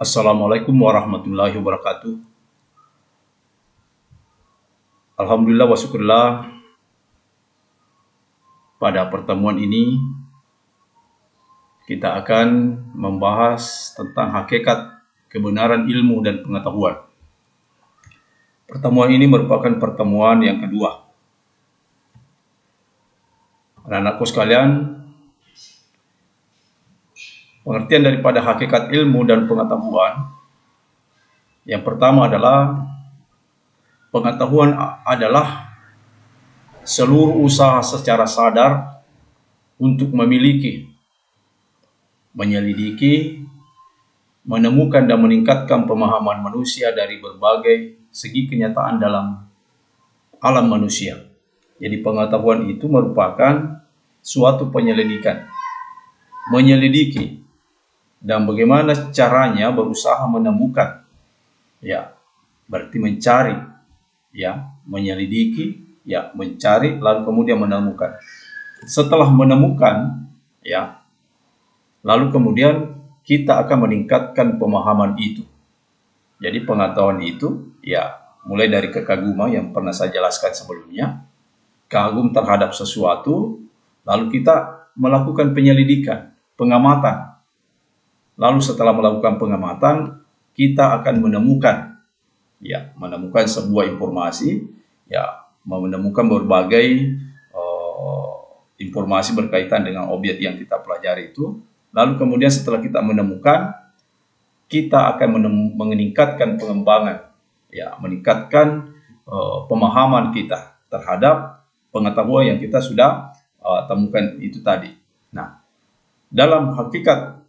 Assalamualaikum warahmatullahi wabarakatuh. Alhamdulillah wa syukurillah, pada pertemuan ini kita akan membahas tentang hakikat kebenaran ilmu dan pengetahuan. Pertemuan ini merupakan pertemuan yang kedua. Anak-anakku sekalian, pengertian daripada hakikat ilmu dan pengetahuan, yang pertama adalah pengetahuan adalah seluruh usaha secara sadar untuk memiliki, menyelidiki, menemukan dan meningkatkan pemahaman manusia dari berbagai segi kenyataan dalam alam manusia. Jadi pengetahuan itu merupakan suatu penyelidikan, menyelidiki, dan bagaimana caranya berusaha menemukan, ya, berarti mencari, ya, menyelidiki, ya, mencari, lalu kemudian menemukan. Setelah menemukan, ya, lalu kemudian kita akan meningkatkan pemahaman itu. Jadi pengetahuan itu, ya, mulai dari kekaguman yang pernah saya jelaskan sebelumnya, kagum terhadap sesuatu, lalu kita melakukan penyelidikan, pengamatan. Lalu setelah melakukan pengamatan, kita akan menemukan, ya, menemukan sebuah informasi, ya, menemukan berbagai informasi berkaitan dengan objek yang kita pelajari itu. Lalu kemudian setelah kita menemukan, kita akan meningkatkan pengembangan, ya, meningkatkan pemahaman kita terhadap pengetahuan yang kita sudah temukan itu tadi. Nah, dalam hakikat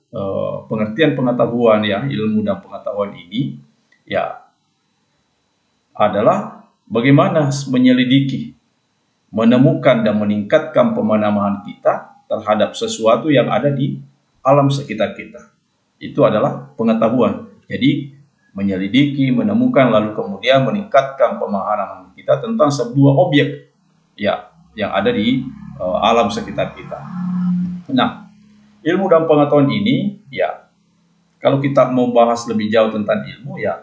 pengertian pengetahuan, ya, ilmu dan pengetahuan ini, ya, adalah bagaimana menyelidiki, menemukan dan meningkatkan pemahaman kita terhadap sesuatu yang ada di alam sekitar kita. Itu adalah pengetahuan. Jadi menyelidiki, menemukan, lalu kemudian meningkatkan pemahaman kita tentang sebuah objek, ya, yang ada di alam sekitar kita. Nah, ilmu dan pengetahuan ini, ya, kalau kita mau bahas lebih jauh tentang ilmu, ya,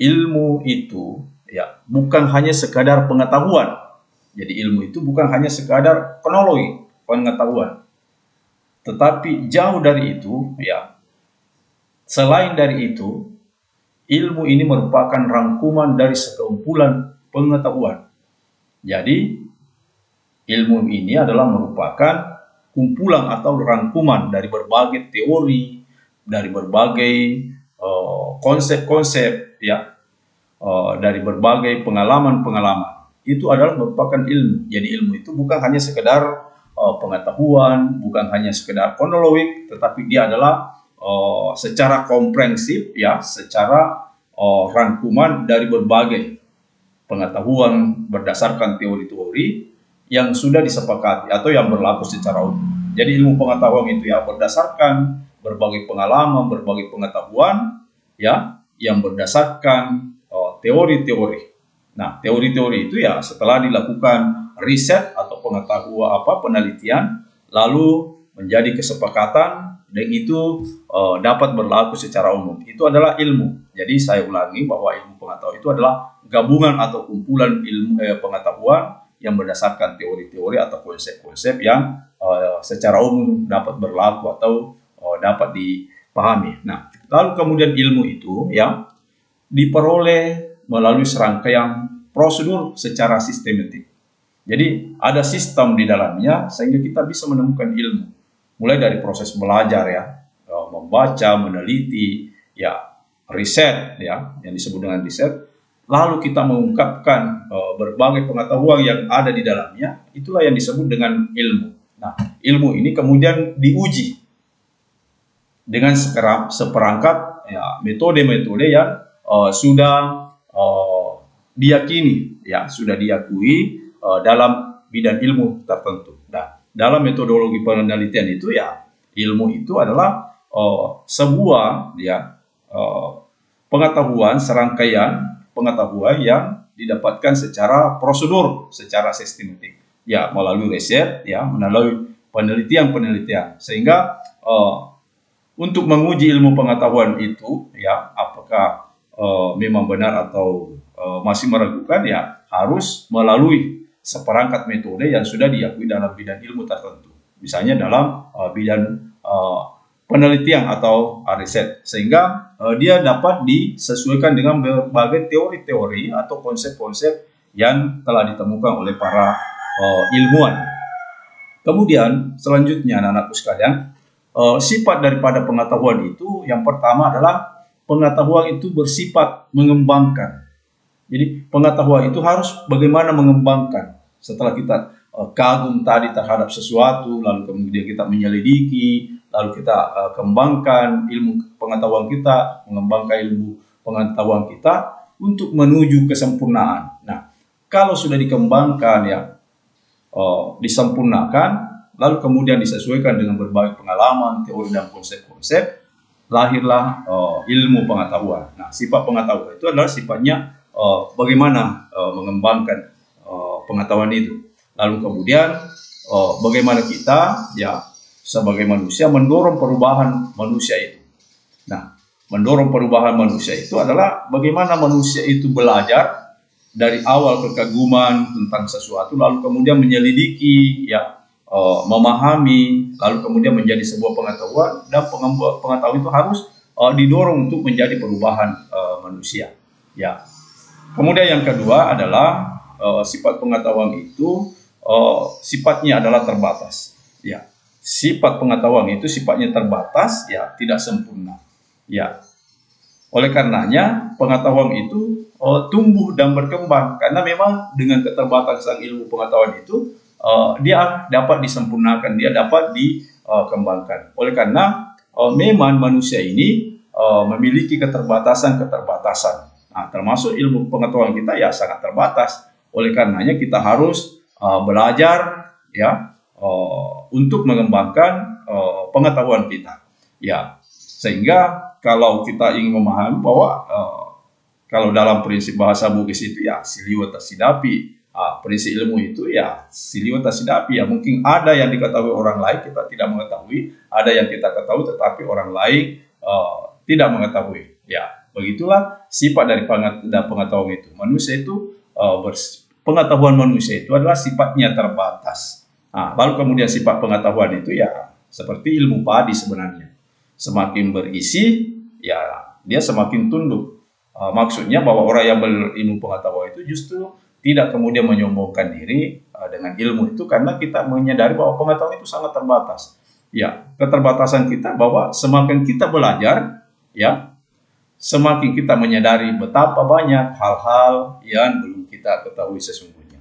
ilmu itu, ya, bukan hanya sekadar pengetahuan. Jadi ilmu itu bukan hanya sekadar kronologi pengetahuan, tetapi jauh dari itu, ya, selain dari itu, ilmu ini merupakan rangkuman dari sekumpulan pengetahuan. Jadi ilmu ini adalah merupakan kumpulan atau rangkuman dari berbagai teori, dari berbagai konsep-konsep, ya, dari berbagai pengalaman-pengalaman. Itu adalah merupakan ilmu. Jadi ilmu itu bukan hanya sekedar pengetahuan, bukan hanya sekedar kronologi, tetapi dia adalah secara komprehensif, ya, secara rangkuman dari berbagai pengetahuan berdasarkan teori-teori yang sudah disepakati atau yang berlaku secara umum. Jadi ilmu pengetahuan itu, ya, berdasarkan berbagai pengalaman, berbagai pengetahuan, ya, yang berdasarkan teori-teori. Nah, teori-teori itu, ya, setelah dilakukan riset atau pengetahuan penelitian, lalu menjadi kesepakatan, dan itu dapat berlaku secara umum. Itu adalah ilmu. Jadi saya ulangi bahwa ilmu pengetahuan itu adalah gabungan atau kumpulan ilmu pengetahuan yang berdasarkan teori-teori atau konsep-konsep yang secara umum dapat berlaku atau dapat dipahami. Nah, lalu kemudian ilmu itu, ya, diperoleh melalui serangkaian prosedur secara sistematik. Jadi ada sistem di dalamnya sehingga kita bisa menemukan ilmu. Mulai dari proses belajar, ya, membaca, meneliti, ya, riset, ya, yang disebut dengan riset. Lalu kita mengungkapkan berbagai pengetahuan yang ada di dalamnya, itulah yang disebut dengan ilmu. Nah, ilmu ini kemudian diuji dengan seperangkat, ya, metode-metode yang sudah diyakini, ya, sudah diakui dalam bidang ilmu tertentu. Nah, dalam metodologi penelitian itu, ya, ilmu itu adalah sebuah, ya, pengetahuan, serangkaian pengetahuan yang didapatkan secara prosedur, secara sistematik, ya, melalui riset, ya, melalui penelitian-penelitian, sehingga Untuk menguji ilmu pengetahuan itu, ya, apakah memang benar atau masih meragukan, ya harus melalui seperangkat metode yang sudah diakui dalam bidang ilmu tertentu. Misalnya dalam bidang penelitian atau riset, sehingga dia dapat disesuaikan dengan berbagai teori-teori atau konsep-konsep yang telah ditemukan oleh para ilmuwan. Kemudian selanjutnya anak-anakku sekalian, sifat daripada pengetahuan itu yang pertama adalah pengetahuan itu bersifat mengembangkan. Jadi pengetahuan itu harus bagaimana mengembangkan. Setelah kita kagum tadi terhadap sesuatu, lalu kemudian kita menyelidiki, lalu kita kembangkan ilmu pengetahuan kita, mengembangkan ilmu pengetahuan kita untuk menuju kesempurnaan. Nah, kalau sudah dikembangkan, ya disempurnakan, lalu kemudian disesuaikan dengan berbagai pengalaman, teori dan konsep-konsep, lahirlah ilmu pengetahuan. Nah, sifat pengetahuan itu adalah sifatnya bagaimana mengembangkan pengetahuan itu. Lalu kemudian bagaimana kita, ya sebagai manusia, mendorong perubahan manusia itu. Nah, mendorong perubahan manusia itu adalah bagaimana manusia itu belajar dari awal kekaguman tentang sesuatu, lalu kemudian menyelidiki, ya memahami, lalu kemudian menjadi sebuah pengetahuan, dan pengetahuan itu harus didorong untuk menjadi perubahan manusia. Ya. Kemudian yang kedua adalah sifat pengetahuan itu sifatnya adalah terbatas. Ya. Sifat pengetahuan itu sifatnya terbatas, ya tidak sempurna. Ya. Oleh karenanya pengetahuan itu tumbuh dan berkembang, karena memang dengan keterbatasan ilmu pengetahuan itu dia dapat disempurnakan, dia dapat dikembangkan. Oleh karena memang manusia ini memiliki keterbatasan-keterbatasan. Nah, termasuk ilmu pengetahuan kita ya sangat terbatas. Oleh karenanya kita harus belajar, ya untuk mengembangkan pengetahuan kita. Ya, sehingga kalau kita ingin memahami bahwa kalau dalam prinsip bahasa Bugis itu ya silio tasidapi, prinsip ilmu itu ya silio tasidapi, ya mungkin ada yang diketahui orang lain kita tidak mengetahui, ada yang kita ketahui tetapi orang lain tidak mengetahui. Ya, begitulah sifat dari pengetahuan itu. Manusia itu pengetahuan manusia itu adalah sifatnya terbatas. Lalu kemudian sifat pengetahuan itu ya seperti ilmu padi sebenarnya. Semakin berisi, ya dia semakin tunduk. Maksudnya bahwa orang yang berilmu pengetahuan itu justru tidak kemudian menyombongkan diri dengan ilmu itu, karena kita menyadari bahwa pengetahuan itu sangat terbatas. Ya, keterbatasan kita bahwa semakin kita belajar, ya semakin kita menyadari betapa banyak hal-hal yang belum kita ketahui sesungguhnya.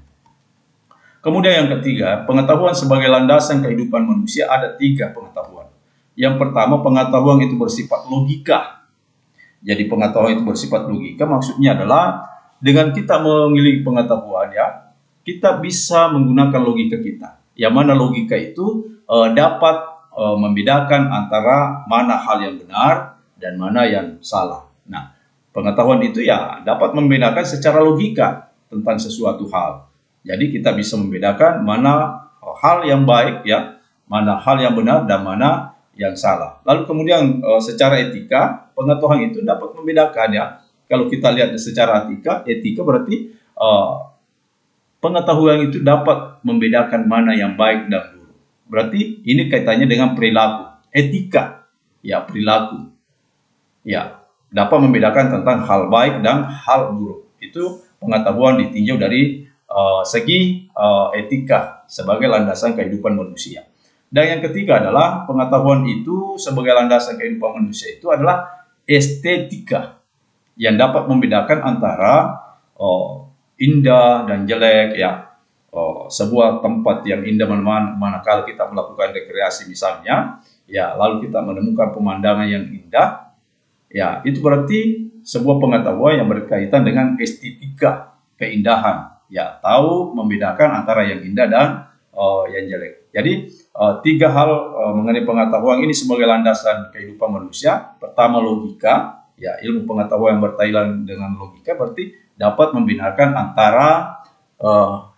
Kemudian yang ketiga, pengetahuan sebagai landasan kehidupan manusia. Ada 3 pengetahuan. Yang pertama, pengetahuan itu bersifat logika. Jadi pengetahuan itu bersifat logika, maksudnya adalah dengan kita memiliki pengetahuan, ya kita bisa menggunakan logika kita. Yang mana logika itu dapat membedakan antara mana hal yang benar dan mana yang salah. Nah, pengetahuan itu ya dapat membedakan secara logika tentang sesuatu hal. Jadi kita bisa membedakan mana hal yang baik, ya mana hal yang benar dan mana yang salah. Lalu kemudian secara etika, pengetahuan itu dapat membedakan, ya. Kalau kita lihat secara etika berarti pengetahuan itu dapat membedakan mana yang baik dan buruk. Berarti ini kaitannya dengan perilaku, etika, ya perilaku, ya dapat membedakan tentang hal baik dan hal buruk. Itu pengetahuan ditinjau dari segi etika sebagai landasan kehidupan manusia. Dan yang ketiga adalah pengetahuan itu sebagai landasan kehidupan manusia itu adalah estetika, yang dapat membedakan antara indah dan jelek, ya sebuah tempat yang indah manakala kita melakukan rekreasi misalnya, ya lalu kita menemukan pemandangan yang indah, ya itu berarti sebuah pengetahuan yang berkaitan dengan estetika, keindahan, ya tahu membedakan antara yang indah dan yang jelek. Jadi 3 hal mengenai pengetahuan ini sebagai landasan kehidupan manusia. Pertama, logika, ya ilmu pengetahuan yang berkaitan dengan logika berarti dapat membenarkan antara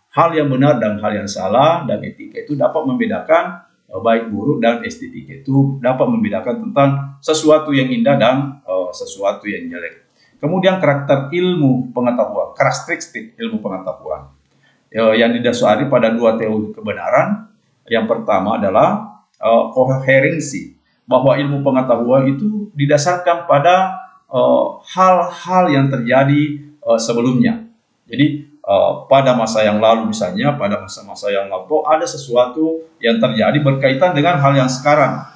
hal yang benar dan hal yang salah, dan etika itu dapat membedakan baik buruk dan estetika itu dapat membedakan tentang sesuatu yang indah dan sesuatu yang jelek. Kemudian karakter ilmu pengetahuan, karakteristik ilmu pengetahuan yang didasari pada dua teori kebenaran. Yang pertama adalah koherensi, bahwa ilmu pengetahuan itu didasarkan pada hal-hal yang terjadi sebelumnya. Jadi pada masa yang lalu misalnya, pada masa-masa yang lampau ada sesuatu yang terjadi berkaitan dengan hal yang sekarang.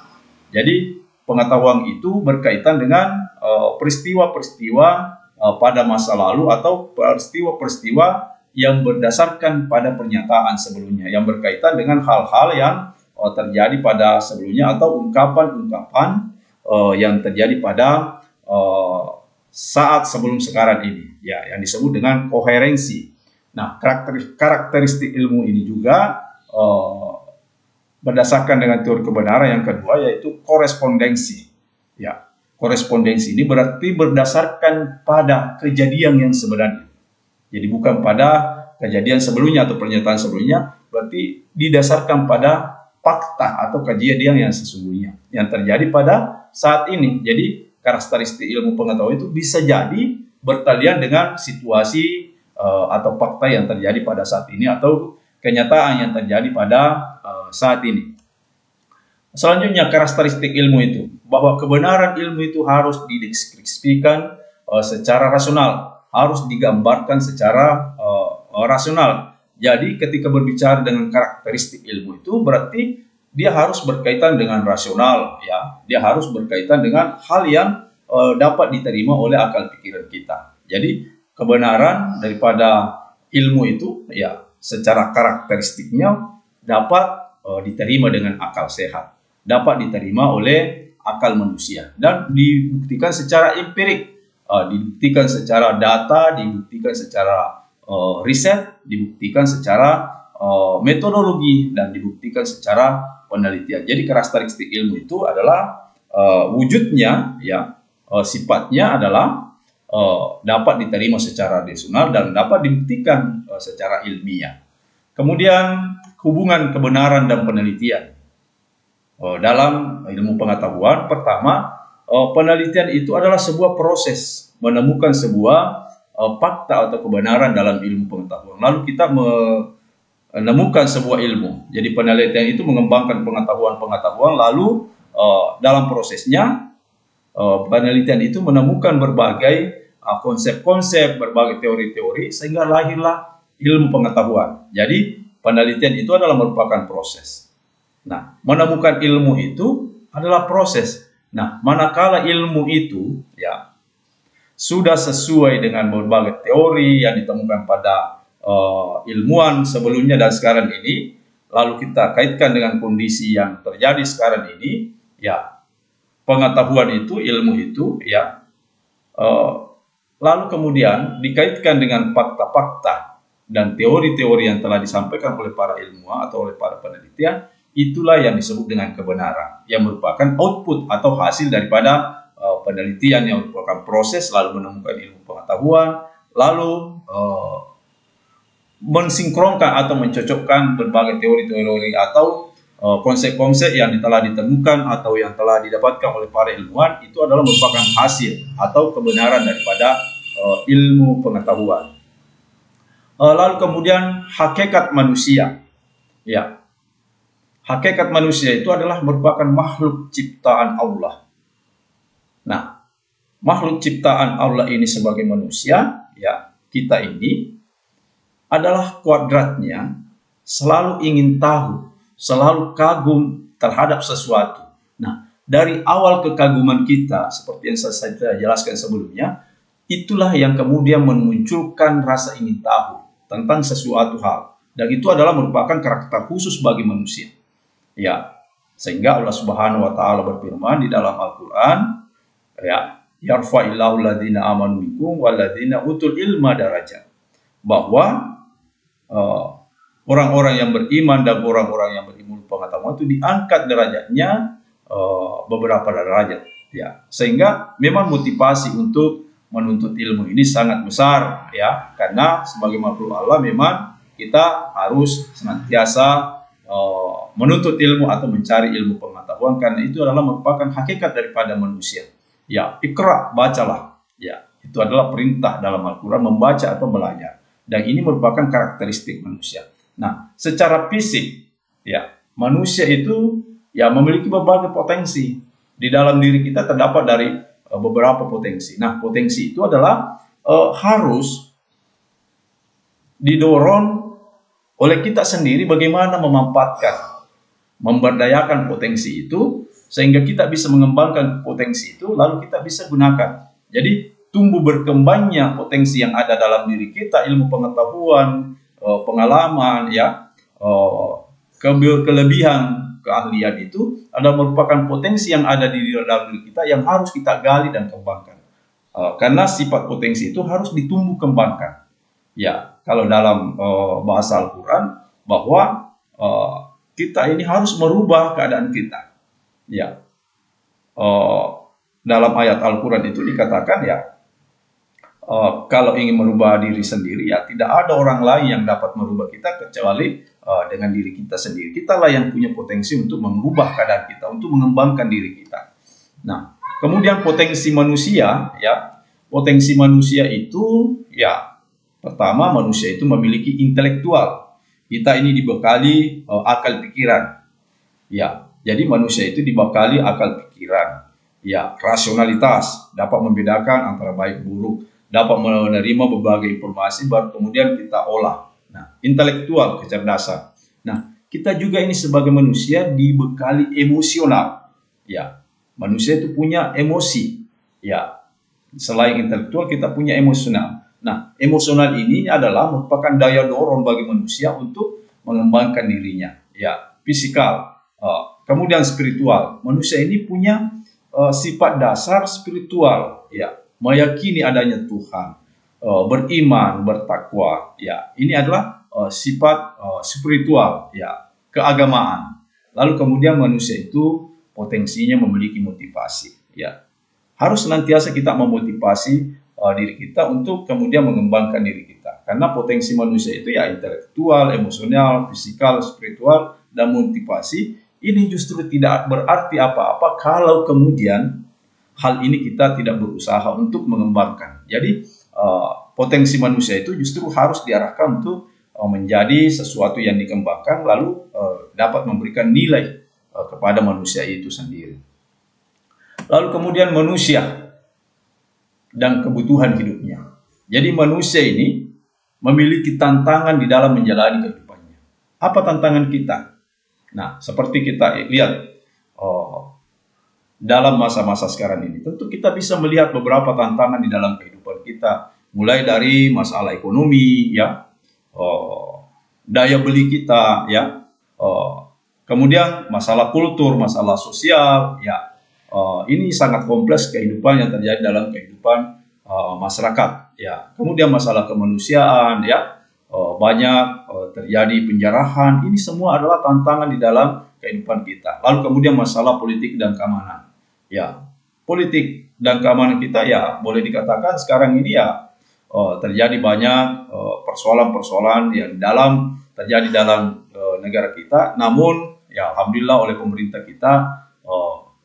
Jadi pengetahuan itu berkaitan dengan peristiwa-peristiwa pada masa lalu atau peristiwa-peristiwa yang berdasarkan pada pernyataan sebelumnya, yang berkaitan dengan hal-hal yang terjadi pada sebelumnya atau ungkapan-ungkapan yang terjadi pada saat sebelum sekarang ini, ya, yang disebut dengan koherensi. Nah, karakteristik ilmu ini juga berdasarkan dengan teori kebenaran yang kedua, yaitu korespondensi. Ya, korespondensi ini berarti berdasarkan pada kejadian yang sebenarnya. Jadi bukan pada kejadian sebelumnya atau pernyataan sebelumnya, berarti didasarkan pada fakta atau kejadian yang sesungguhnya yang terjadi pada saat ini. Jadi karakteristik ilmu pengetahuan itu bisa jadi bertalian dengan situasi atau fakta yang terjadi pada saat ini atau kenyataan yang terjadi pada saat ini. Selanjutnya karakteristik ilmu itu, bahwa kebenaran ilmu itu harus dideskripsikan secara rasional, harus digambarkan secara rasional. Jadi ketika berbicara dengan karakteristik ilmu itu berarti dia harus berkaitan dengan rasional, ya. Dia harus berkaitan dengan hal yang dapat diterima oleh akal pikiran kita. Jadi kebenaran daripada ilmu itu, ya, secara karakteristiknya dapat diterima dengan akal sehat, dapat diterima oleh akal manusia dan dibuktikan secara empirik. Dibuktikan secara data, dibuktikan secara riset, dibuktikan secara metodologi, dan dibuktikan secara penelitian. Jadi karakteristik ilmu itu adalah wujudnya, ya, sifatnya adalah dapat diterima secara rasional dan dapat dibuktikan secara ilmiah. Kemudian hubungan kebenaran dan penelitian dalam ilmu pengetahuan. Pertama, penelitian itu adalah sebuah proses menemukan sebuah fakta atau kebenaran dalam ilmu pengetahuan. Lalu kita menemukan sebuah ilmu. Jadi penelitian itu mengembangkan pengetahuan-pengetahuan, lalu dalam prosesnya penelitian itu menemukan berbagai konsep-konsep, berbagai teori-teori, sehingga lahirlah ilmu pengetahuan. Jadi penelitian itu adalah merupakan proses. Nah, menemukan ilmu itu adalah proses. Nah, manakala ilmu itu, ya, sudah sesuai dengan berbagai teori yang ditemukan pada ilmuwan sebelumnya dan sekarang ini, lalu kita kaitkan dengan kondisi yang terjadi sekarang ini, ya, pengetahuan itu, ilmu itu, ya, lalu kemudian dikaitkan dengan fakta-fakta dan teori-teori yang telah disampaikan oleh para ilmuwan atau oleh para penelitian. Itulah yang disebut dengan kebenaran, yang merupakan output atau hasil daripada penelitian yang merupakan proses, lalu menemukan ilmu pengetahuan, lalu mensinkronkan atau mencocokkan berbagai teori-teori atau konsep-konsep yang telah ditemukan atau yang telah didapatkan oleh para ilmuwan. Itu adalah merupakan hasil atau kebenaran daripada ilmu pengetahuan. Lalu kemudian hakikat manusia, ya. Hakikat manusia itu adalah merupakan makhluk ciptaan Allah. Nah, makhluk ciptaan Allah ini sebagai manusia, ya, kita ini adalah kuadratnya selalu ingin tahu, selalu kagum terhadap sesuatu. Nah, dari awal kekaguman kita, seperti yang saya jelaskan sebelumnya, itulah yang kemudian memunculkan rasa ingin tahu tentang sesuatu hal. Dan itu adalah merupakan karakter khusus bagi manusia. Ya, sehingga Allah Subhanahu wa taala berfirman di dalam Al-Qur'an, ya, yarfa'illahu alladziina aamanu minkum walladziina utul ilma darajat. Bahwa orang-orang yang beriman dan orang-orang yang berilmu pengetahuan itu diangkat derajatnya beberapa derajat, ya. Sehingga memang motivasi untuk menuntut ilmu ini sangat besar, ya, karena sebagai makhluk Allah memang kita harus senantiasa menuntut ilmu atau mencari ilmu pengetahuan, karena itu adalah merupakan hakikat daripada manusia. Ya, ikra, bacalah. Ya, itu adalah perintah dalam Al-Quran, membaca atau belajar. Dan ini merupakan karakteristik manusia. Nah, secara fisik, ya, manusia itu ya memiliki berbagai potensi. Di dalam diri kita terdapat dari beberapa potensi. Nah, potensi itu adalah harus didorong oleh kita sendiri bagaimana memanfaatkan, memberdayakan potensi itu, sehingga kita bisa mengembangkan potensi itu, lalu kita bisa gunakan. Jadi, tumbuh berkembangnya potensi yang ada dalam diri kita, ilmu pengetahuan, pengalaman, ya, kelebihan, keahlian itu adalah merupakan potensi yang ada di dalam diri kita yang harus kita gali dan kembangkan. Karena sifat potensi itu harus ditumbuh kembangkan. Ya, kalau dalam bahasa Al-Quran bahwa kita ini harus merubah keadaan kita. Ya, dalam ayat Al-Quran itu dikatakan ya, kalau ingin merubah diri sendiri ya tidak ada orang lain yang dapat merubah kita kecuali dengan diri kita sendiri. Kitalah yang punya potensi untuk mengubah keadaan kita, untuk mengembangkan diri kita. Nah, kemudian potensi manusia, ya, potensi manusia itu ya, pertama manusia itu memiliki intelektual. Kita ini dibekali akal pikiran. Ya, jadi manusia itu dibekali akal pikiran. Ya, rasionalitas, dapat membedakan antara baik buruk, dapat menerima berbagai informasi baru kemudian kita olah. Nah, intelektual, kecerdasan. Nah, kita juga ini sebagai manusia dibekali emosional. Ya, manusia itu punya emosi. Ya, selain intelektual kita punya emosional. Nah, emosional ini adalah merupakan daya dorong bagi manusia untuk mengembangkan dirinya. Ya, fisikal. Kemudian spiritual. Manusia ini punya sifat dasar spiritual. Ya, meyakini adanya Tuhan, beriman, bertakwa. Ya, ini adalah sifat spiritual, ya, keagamaan. Lalu kemudian manusia itu potensinya memiliki motivasi. Ya, harus senantiasa kita memotivasi diri kita untuk kemudian mengembangkan diri kita. Karena potensi manusia itu ya intelektual, emosional, fisikal, spiritual, dan motivasi. Ini justru tidak berarti apa-apa kalau kemudian hal ini kita tidak berusaha untuk mengembangkan. Jadi potensi manusia itu justru harus diarahkan untuk menjadi sesuatu yang dikembangkan, lalu dapat memberikan nilai kepada manusia itu sendiri. Lalu kemudian manusia dan kebutuhan hidupnya. Jadi manusia ini memiliki tantangan di dalam menjalani kehidupannya. Apa tantangan kita? Nah, seperti kita lihat dalam masa-masa sekarang ini, tentu kita bisa melihat beberapa tantangan di dalam kehidupan kita, mulai dari masalah ekonomi, ya, daya beli kita, ya, kemudian masalah kultur, masalah sosial, ya, ini sangat kompleks kehidupan yang terjadi dalam kehidupan masyarakat, ya. Kemudian masalah kemanusiaan, ya, banyak terjadi penjarahan. Ini semua adalah tantangan di dalam kehidupan kita. Lalu kemudian masalah politik dan keamanan. Ya, politik dan keamanan kita ya boleh dikatakan sekarang ini ya terjadi banyak persoalan-persoalan yang terjadi dalam negara kita. Namun ya alhamdulillah oleh pemerintah kita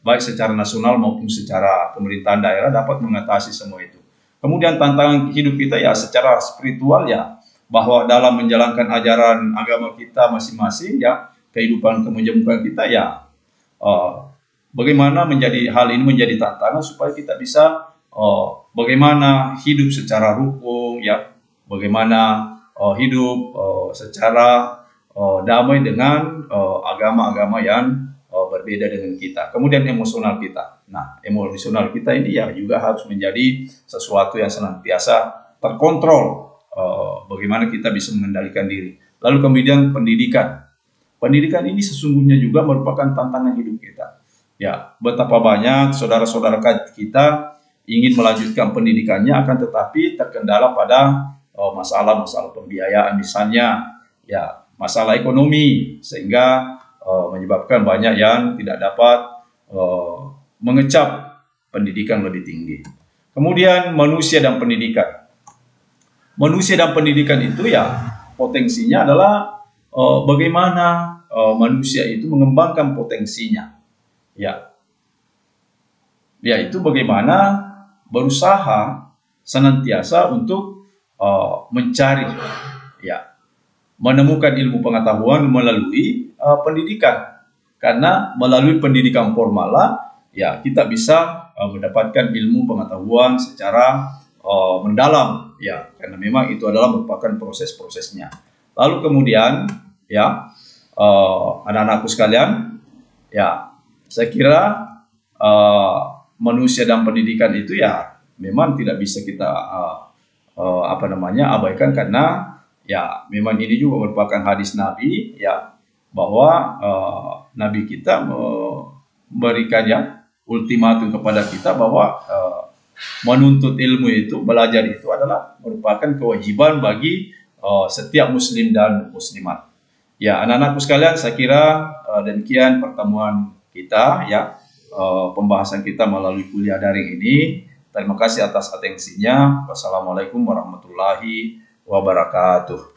baik secara nasional maupun secara pemerintahan daerah dapat mengatasi semua itu. Kemudian tantangan hidup kita ya secara spiritual ya, bahwa dalam menjalankan ajaran agama kita masing-masing ya, kehidupan kemenjempuran kita ya, bagaimana hal ini menjadi tantangan supaya kita bisa bagaimana hidup secara rukun ya, bagaimana hidup secara damai dengan agama-agama yang berbeda dengan kita. Kemudian emosional kita. Nah, emosional kita ini ya juga harus menjadi sesuatu yang senantiasa terkontrol. Bagaimana kita bisa mengendalikan diri. Lalu kemudian pendidikan. Pendidikan ini sesungguhnya juga merupakan tantangan hidup kita. Ya, betapa banyak saudara-saudara kita ingin melanjutkan pendidikannya, akan tetapi terkendala pada masalah-masalah pembiayaan, misalnya ya masalah ekonomi, sehingga menyebabkan banyak yang tidak dapat mengecap pendidikan lebih tinggi. Kemudian manusia dan pendidikan. Manusia dan pendidikan itu ya potensinya adalah bagaimana manusia itu mengembangkan potensinya. Ya, yaitu bagaimana berusaha senantiasa untuk mencari, ya, menemukan ilmu pengetahuan melalui pendidikan. Karena melalui pendidikan formal lah, ya, kita bisa mendapatkan ilmu pengetahuan secara mendalam, ya, karena memang itu adalah merupakan proses-prosesnya. Lalu kemudian, ya, anak-anakku sekalian, ya, saya kira manusia dan pendidikan itu ya memang tidak bisa kita abaikan, karena ya memang ini juga merupakan hadis Nabi, ya, bahwa Nabi kita memberikan ya ultimatum kepada kita bahwa menuntut ilmu itu, belajar itu adalah merupakan kewajiban bagi setiap muslim dan muslimat. Ya, anak-anakku sekalian, saya kira demikian pertemuan kita, ya, pembahasan kita melalui kuliah daring ini. Terima kasih atas atensinya. Wassalamualaikum warahmatullahi wabarakatuh.